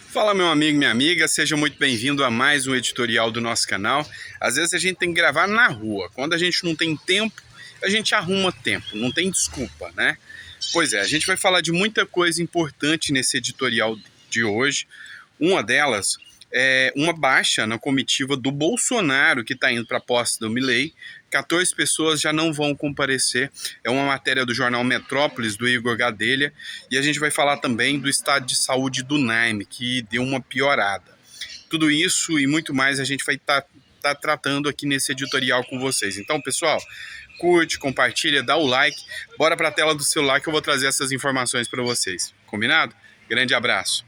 Fala, meu amigo, minha amiga, seja muito bem-vindo a mais um editorial do nosso canal. Às vezes a gente tem que gravar na rua. Quando a gente não tem tempo, a gente arruma tempo, não tem desculpa, né? Pois é, a gente vai falar de muita coisa importante nesse editorial de hoje. Uma delas é uma baixa na comitiva do Bolsonaro, que está indo para a posse do Milei. 14 pessoas já não vão comparecer. É uma matéria do jornal Metrópolis, do Igor Gadelha. E a gente vai falar também do estado de saúde do Naime, que deu uma piorada. Tudo isso e muito mais a gente vai estar tratando aqui nesse editorial com vocês. Então, pessoal, curte, compartilha, dá o like. Bora para a tela do celular que eu vou trazer essas informações para vocês. Combinado? Grande abraço.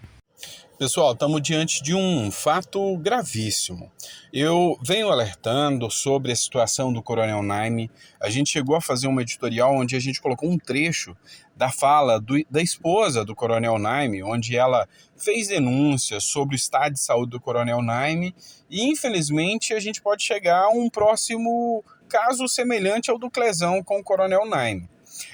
Pessoal, estamos diante de um fato gravíssimo. Eu venho alertando sobre a situação do Coronel Naime. A gente chegou a fazer um editorial onde a gente colocou um trecho da fala da esposa do Coronel Naime, onde ela fez denúncias sobre o estado de saúde do Coronel Naime e, infelizmente, a gente pode chegar a um próximo caso semelhante ao do Clezão com o Coronel Naime.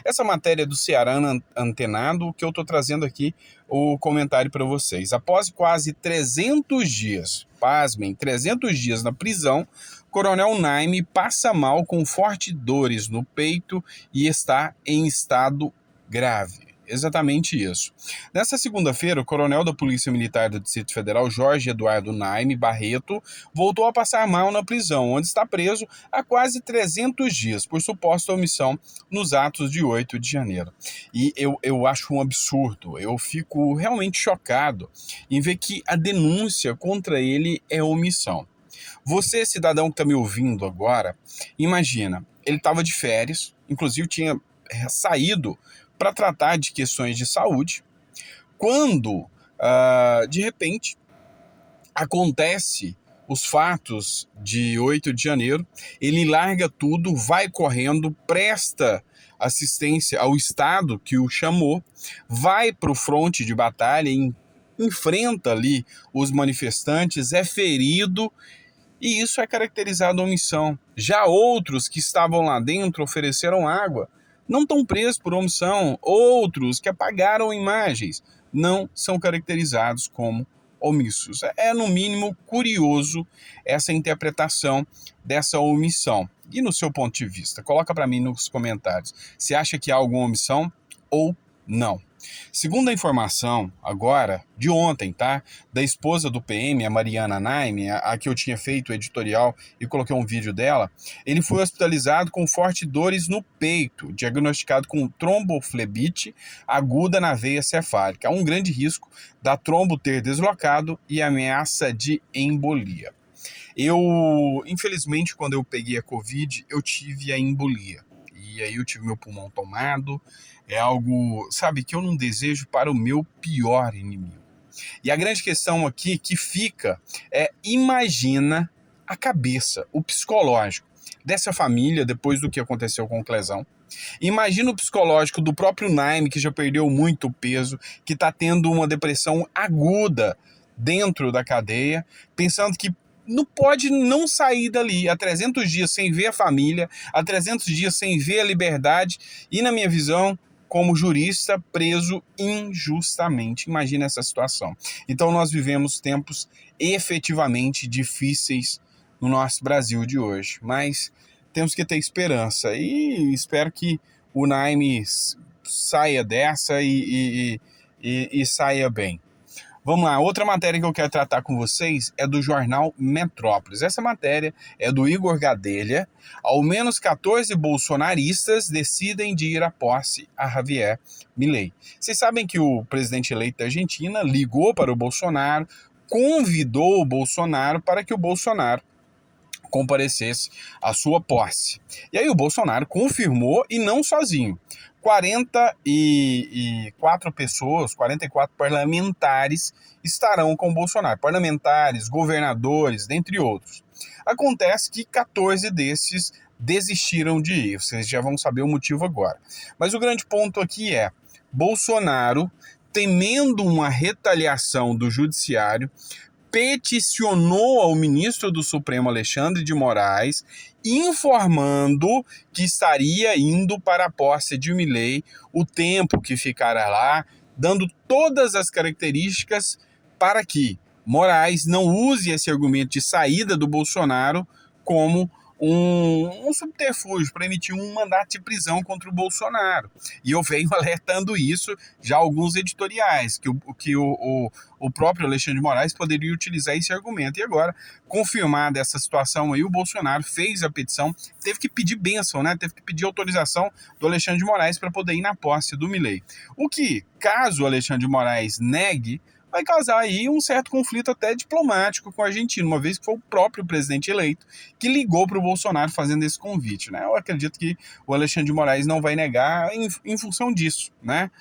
Essa matéria do Ceará Antenado, que eu estou trazendo aqui o comentário para vocês. Após quase 300 dias, pasmem, 300 dias na prisão, Coronel Naime passa mal com fortes dores no peito e está em estado grave. Exatamente isso. Nessa segunda-feira, o coronel da Polícia Militar do Distrito Federal, Jorge Eduardo Naime Barreto, voltou a passar mal na prisão, onde está preso há quase 300 dias por suposta omissão nos atos de 8 de janeiro. E eu acho um absurdo, eu fico realmente chocado em ver que a denúncia contra ele é omissão. Você, cidadão que está me ouvindo agora, imagina, ele estava de férias, inclusive tinha saído para tratar de questões de saúde, quando, de repente, acontece os fatos de 8 de janeiro, ele larga tudo, vai correndo, presta assistência ao Estado que o chamou, vai para o fronte de batalha, enfrenta ali os manifestantes, é ferido, e isso é caracterizado omissão. Já outros que estavam lá dentro ofereceram água, não estão presos por omissão. Outros que apagaram imagens não são caracterizados como omissos. É, no mínimo, curioso essa interpretação dessa omissão. E no seu ponto de vista? Coloca para mim nos comentários. Você acha que há alguma omissão ou não? Segundo a informação, agora, de ontem, tá? Da esposa do PM, a Mariana Naime, a que eu tinha feito o editorial e coloquei um vídeo dela, ele foi hospitalizado com fortes dores no peito, diagnosticado com tromboflebite aguda na veia cefálica. Há um grande risco da trombo ter deslocado e ameaça de embolia. Infelizmente, quando eu peguei a Covid, eu tive a embolia. E aí eu tive meu pulmão tomado. É algo, sabe, que eu não desejo para o meu pior inimigo. E a grande questão aqui que fica é, imagina a cabeça, o psicológico dessa família depois do que aconteceu com o Clezão. Imagina o psicológico do próprio Naime, que já perdeu muito peso, que está tendo uma depressão aguda dentro da cadeia, pensando que não pode não sair dali há 300 dias sem ver a família, há 300 dias sem ver a liberdade e, na minha visão, como jurista, preso injustamente. Imagina essa situação. Então nós vivemos tempos efetivamente difíceis no nosso Brasil de hoje, mas temos que ter esperança e espero que o Naime saia dessa e saia bem. Vamos lá, outra matéria que eu quero tratar com vocês é do jornal Metrópolis. Essa matéria é do Igor Gadelha. Ao menos 14 bolsonaristas decidem de ir à posse a Javier Milei. Vocês sabem que o presidente eleito da Argentina ligou para o Bolsonaro, convidou o Bolsonaro para que o Bolsonaro comparecesse à sua posse. E aí o Bolsonaro confirmou, e não sozinho. 44 pessoas, 44 parlamentares estarão com o Bolsonaro. Parlamentares, governadores, dentre outros. Acontece que 14 desses desistiram de ir. Vocês já vão saber o motivo agora. Mas o grande ponto aqui é, Bolsonaro, temendo uma retaliação do judiciário, peticionou ao ministro do Supremo, Alexandre de Moraes, informando que estaria indo para a posse de Milei, o tempo que ficará lá, dando todas as características para que Moraes não use esse argumento de saída do Bolsonaro como um subterfúgio para emitir um mandato de prisão contra o Bolsonaro. E eu venho alertando isso já alguns editoriais, que o próprio Alexandre de Moraes poderia utilizar esse argumento. E agora, confirmada essa situação aí, o Bolsonaro fez a petição, teve que pedir bênção, né? Teve que pedir autorização do Alexandre de Moraes para poder ir na posse do Milei. O que, caso o Alexandre de Moraes negue, vai causar aí um certo conflito até diplomático com a Argentina, uma vez que foi o próprio presidente eleito que ligou para o Bolsonaro fazendo esse convite, né? Eu acredito que o Alexandre de Moraes não vai negar em função disso, né?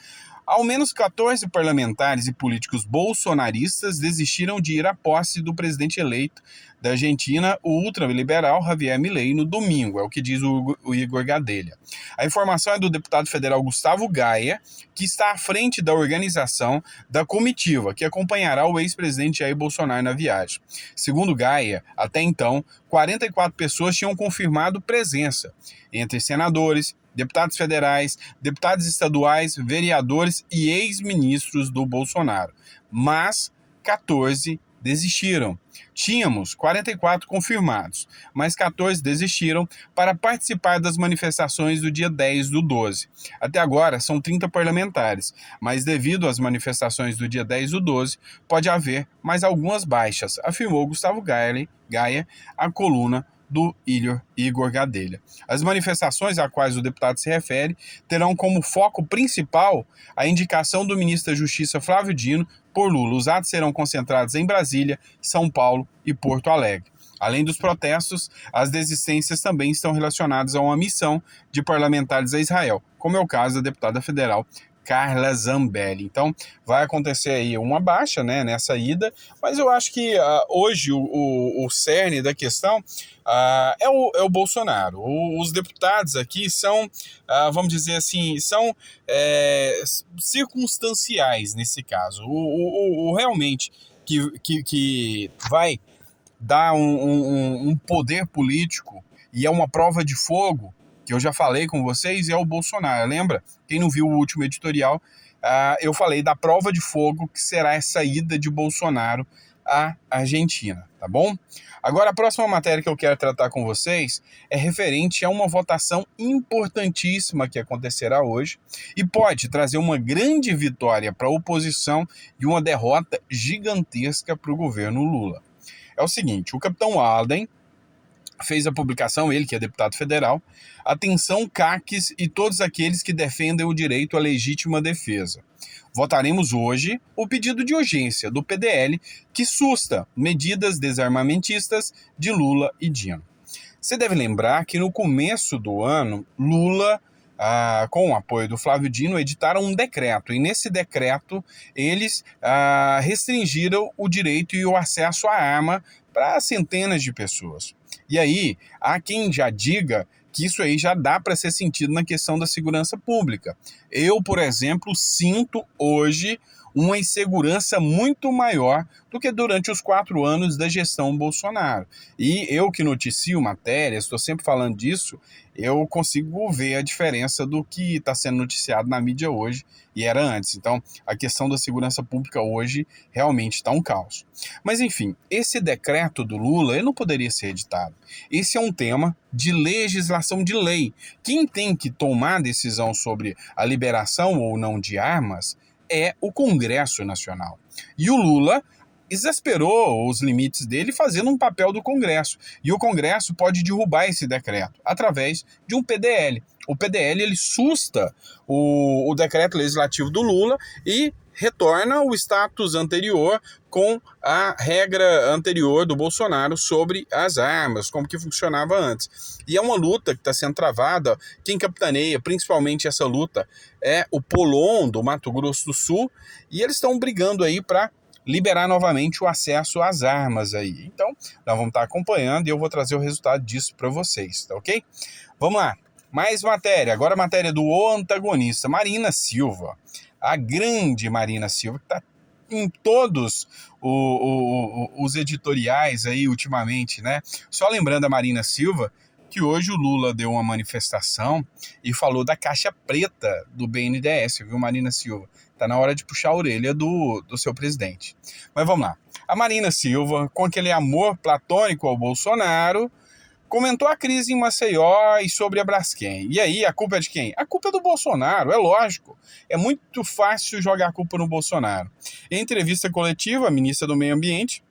Ao menos 14 parlamentares e políticos bolsonaristas desistiram de ir à posse do presidente eleito da Argentina, o ultraliberal Javier Milei, no domingo, é o que diz o Igor Gadelha. A informação é do deputado federal Gustavo Gaia, que está à frente da organização da comitiva que acompanhará o ex-presidente Jair Bolsonaro na viagem. Segundo Gaia, até então, 44 pessoas tinham confirmado presença, entre senadores, deputados federais, deputados estaduais, vereadores e ex-ministros do Bolsonaro. Mas 14 desistiram. Tínhamos 44 confirmados, mas 14 desistiram para participar das manifestações do dia 10/12. Até agora são 30 parlamentares, mas devido às manifestações do dia 10/12, pode haver mais algumas baixas, afirmou Gustavo Gaia, a coluna do Igor Gadelha. As manifestações a quais o deputado se refere terão como foco principal a indicação do ministro da Justiça Flávio Dino por Lula. Os atos serão concentrados em Brasília, São Paulo e Porto Alegre. Além dos protestos, as desistências também estão relacionadas a uma missão de parlamentares a Israel, como é o caso da deputada federal Carla Zambelli. Então, vai acontecer aí uma baixa, né, nessa ida, mas eu acho que hoje o cerne da questão é o Bolsonaro. Os deputados aqui são, vamos dizer assim, são circunstanciais nesse caso. O realmente que vai dar um poder político e é uma prova de fogo, que eu já falei com vocês, é o Bolsonaro. Lembra? Quem não viu o último editorial, eu falei da prova de fogo que será essa ida de Bolsonaro à Argentina, tá bom? Agora, a próxima matéria que eu quero tratar com vocês é referente a uma votação importantíssima que acontecerá hoje e pode trazer uma grande vitória para a oposição e uma derrota gigantesca para o governo Lula. É o seguinte, o capitão Alden fez a publicação, ele que é deputado federal, atenção CACs e todos aqueles que defendem o direito à legítima defesa. Votaremos hoje o pedido de urgência do PDL que susta medidas desarmamentistas de Lula e Dino. Você deve lembrar que no começo do ano, Lula, com o apoio do Flávio Dino, editaram um decreto. E nesse decreto, eles restringiram o direito e o acesso à arma para centenas de pessoas. E aí, há quem já diga que isso aí já dá para ser sentido na questão da segurança pública. Eu, por exemplo, sinto hoje uma insegurança muito maior do que durante os 4 anos da gestão Bolsonaro. E eu que noticio matérias, estou sempre falando disso, eu consigo ver a diferença do que está sendo noticiado na mídia hoje e era antes. Então, a questão da segurança pública hoje realmente está um caos. Mas, enfim, esse decreto do Lula ele não poderia ser editado. Esse é um tema de legislação de lei. Quem tem que tomar a decisão sobre a liberação ou não de armas é o Congresso Nacional. E o Lula exasperou os limites dele fazendo um papel do Congresso. E o Congresso pode derrubar esse decreto através de um PDL. O PDL ele susta o decreto legislativo do Lula e retorna o status anterior com a regra anterior do Bolsonaro sobre as armas, como que funcionava antes. E é uma luta que está sendo travada. Quem capitaneia principalmente essa luta é o Polon, do Mato Grosso do Sul, e eles estão brigando aí para liberar novamente o acesso às armas aí. Então, nós vamos estar acompanhando e eu vou trazer o resultado disso para vocês, tá ok? Vamos lá, mais matéria. Agora a matéria do antagonista, Marina Silva. A grande Marina Silva, que está em todos os editoriais aí ultimamente, né? Só lembrando a Marina Silva, que hoje o Lula deu uma manifestação e falou da caixa preta do BNDES, viu, Marina Silva? Tá na hora de puxar a orelha do seu presidente. Mas vamos lá. A Marina Silva, com aquele amor platônico ao Bolsonaro, comentou a crise em Maceió e sobre a Braskem. E aí, a culpa é de quem? A culpa é do Bolsonaro, é lógico. É muito fácil jogar a culpa no Bolsonaro. Em entrevista coletiva, a ministra do Meio Ambiente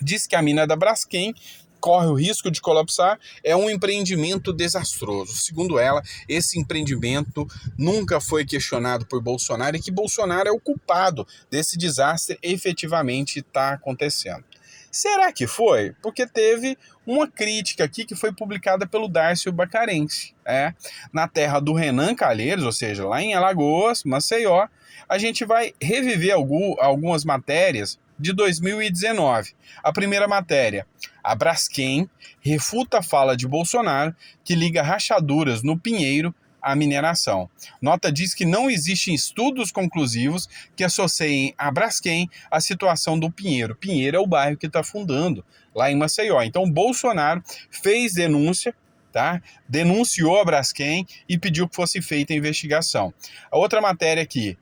disse que a mina da Braskem corre o risco de colapsar, é um empreendimento desastroso. Segundo ela, esse empreendimento nunca foi questionado por Bolsonaro e que Bolsonaro é o culpado desse desastre efetivamente está acontecendo. Será que foi? Porque teve uma crítica aqui que foi publicada pelo Dárcio Bacarense. Na terra do Renan Calheiros, ou seja, lá em Alagoas, Maceió, a gente vai reviver algumas matérias de 2019. A primeira matéria: a Braskem refuta a fala de Bolsonaro que liga rachaduras no Pinheiro à mineração. Nota diz que não existem estudos conclusivos que associem a Braskem à situação do Pinheiro. Pinheiro é o bairro que está fundando lá em Maceió. Então, Bolsonaro fez denúncia, tá? Denunciou a Braskem e pediu que fosse feita a investigação. A outra matéria aqui: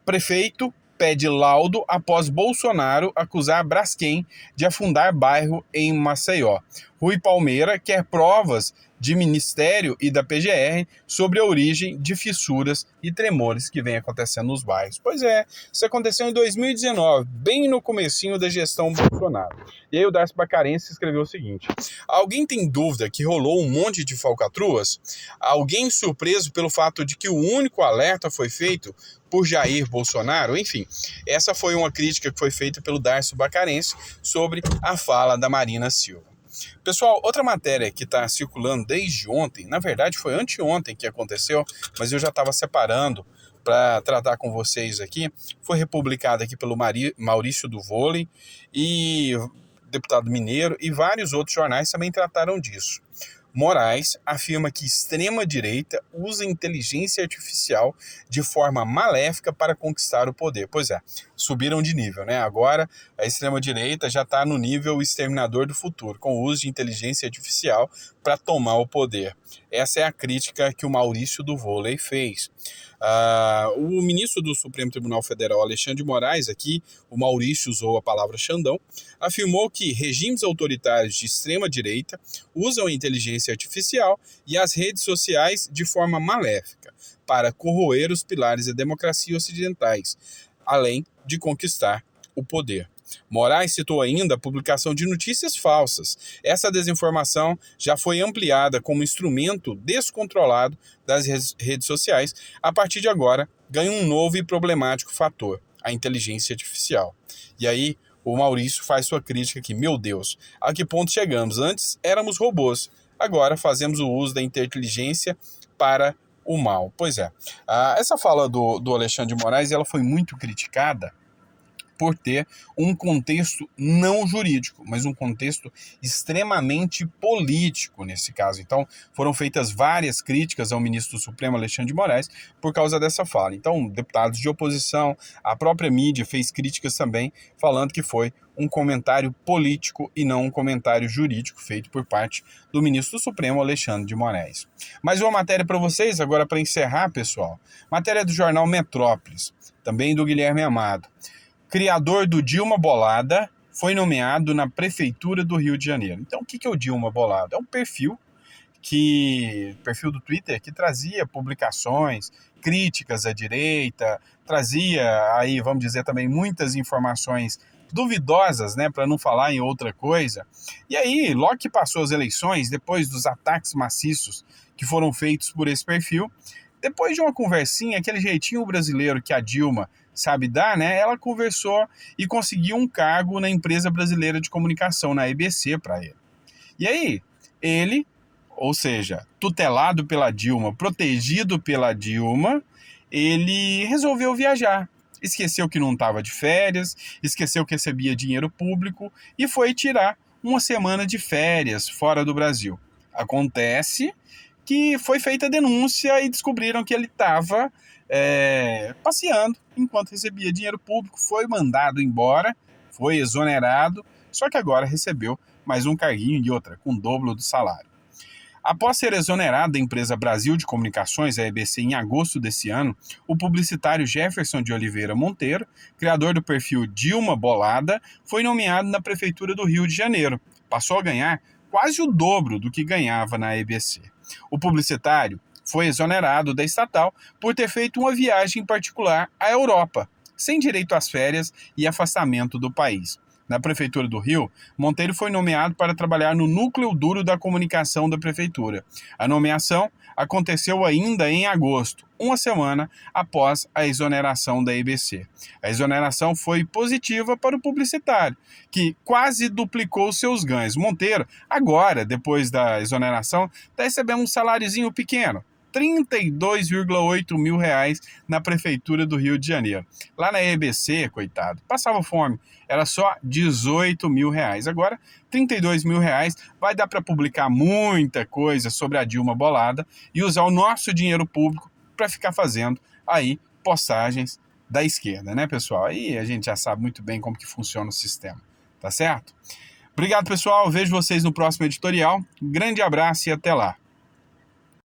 prefeito pede laudo após Bolsonaro acusar Braskem de afundar bairro em Maceió. Rui Palmeira quer provas de Ministério e da PGR sobre a origem de fissuras e tremores que vem acontecendo nos bairros. Pois é, isso aconteceu em 2019, bem no comecinho da gestão Bolsonaro. E aí o Dárcio Bacarense escreveu o seguinte: alguém tem dúvida que rolou um monte de falcatruas? Alguém surpreso pelo fato de que o único alerta foi feito por Jair Bolsonaro? Enfim, essa foi uma crítica que foi feita pelo Dárcio Bacarense sobre a fala da Marina Silva. Pessoal, outra matéria que está circulando desde ontem, na verdade foi anteontem que aconteceu, mas eu já estava separando para tratar com vocês aqui, foi republicada aqui pelo Maurício do Vôlei e deputado mineiro, e vários outros jornais também trataram disso. Moraes afirma que extrema-direita usa inteligência artificial de forma maléfica para conquistar o poder. Pois é, subiram de nível, né? Agora a extrema-direita já está no nível exterminador do futuro, com o uso de inteligência artificial para tomar o poder. Essa é a crítica que o Maurício do Vôlei fez. O ministro do Supremo Tribunal Federal, Alexandre de Moraes, aqui o Maurício usou a palavra Xandão, afirmou que regimes autoritários de extrema-direita usam a inteligência artificial e as redes sociais de forma maléfica para corroer os pilares da democracia ocidentais, além de conquistar o poder. Moraes citou ainda a publicação de notícias falsas. Essa desinformação já foi ampliada como instrumento descontrolado das redes sociais. A partir de agora, ganha um novo e problemático fator: a inteligência artificial. E aí, o Maurício faz sua crítica aqui: meu Deus, a que ponto chegamos? Antes éramos robôs, agora fazemos o uso da inteligência para o mal. Pois é, essa fala do Alexandre de Moraes, ela foi muito criticada por ter um contexto não jurídico, mas um contexto extremamente político nesse caso. Então, foram feitas várias críticas ao ministro do Supremo, Alexandre de Moraes, por causa dessa fala. Então, deputados de oposição, a própria mídia fez críticas também, falando que foi um comentário político e não um comentário jurídico feito por parte do ministro do Supremo, Alexandre de Moraes. Mais uma matéria para vocês, agora para encerrar, pessoal. Matéria do jornal Metrópolis, também do Guilherme Amado. Criador do Dilma Bolada foi nomeado na Prefeitura do Rio de Janeiro. Então, o que é o Dilma Bolada? É um perfil do Twitter que trazia publicações, críticas à direita, trazia aí, vamos dizer também, muitas informações duvidosas, né, para não falar em outra coisa. E aí, logo que passou as eleições, depois dos ataques maciços que foram feitos por esse perfil, depois de uma conversinha, aquele jeitinho brasileiro que a Dilma sabe dar, né? Ela conversou e conseguiu um cargo na Empresa Brasileira de Comunicação, na EBC, para ele. E aí, ele, ou seja, tutelado pela Dilma, protegido pela Dilma, ele resolveu viajar. Esqueceu que não estava de férias, esqueceu que recebia dinheiro público e foi tirar uma semana de férias fora do Brasil. Acontece que foi feita a denúncia e descobriram que ele estava passeando enquanto recebia dinheiro público, foi mandado embora, foi exonerado, só que agora recebeu mais um carguinho e outra, com o dobro do salário. Após ser exonerado da empresa Brasil de Comunicações, a EBC, em agosto desse ano, o publicitário Jefferson de Oliveira Monteiro, criador do perfil Dilma Bolada, foi nomeado na Prefeitura do Rio de Janeiro. Passou a ganhar quase o dobro do que ganhava na EBC. O publicitário foi exonerado da estatal por ter feito uma viagem particular à Europa, sem direito às férias e afastamento do país. Na Prefeitura do Rio, Monteiro foi nomeado para trabalhar no núcleo duro da comunicação da Prefeitura. A nomeação aconteceu ainda em agosto, uma semana após a exoneração da EBC. A exoneração foi positiva para o publicitário, que quase duplicou seus ganhos. Monteiro, agora, depois da exoneração, está recebendo um saláriozinho pequeno, R$ 32,8 mil na Prefeitura do Rio de Janeiro. Lá na EBC, coitado, passava fome, era só R$ 18 mil. Agora, R$ 32 mil vai dar para publicar muita coisa sobre a Dilma Bolada e usar o nosso dinheiro público para ficar fazendo aí postagens da esquerda, né, pessoal? Aí a gente já sabe muito bem como que funciona o sistema, tá certo? Obrigado, pessoal. Vejo vocês no próximo editorial. Grande abraço e até lá.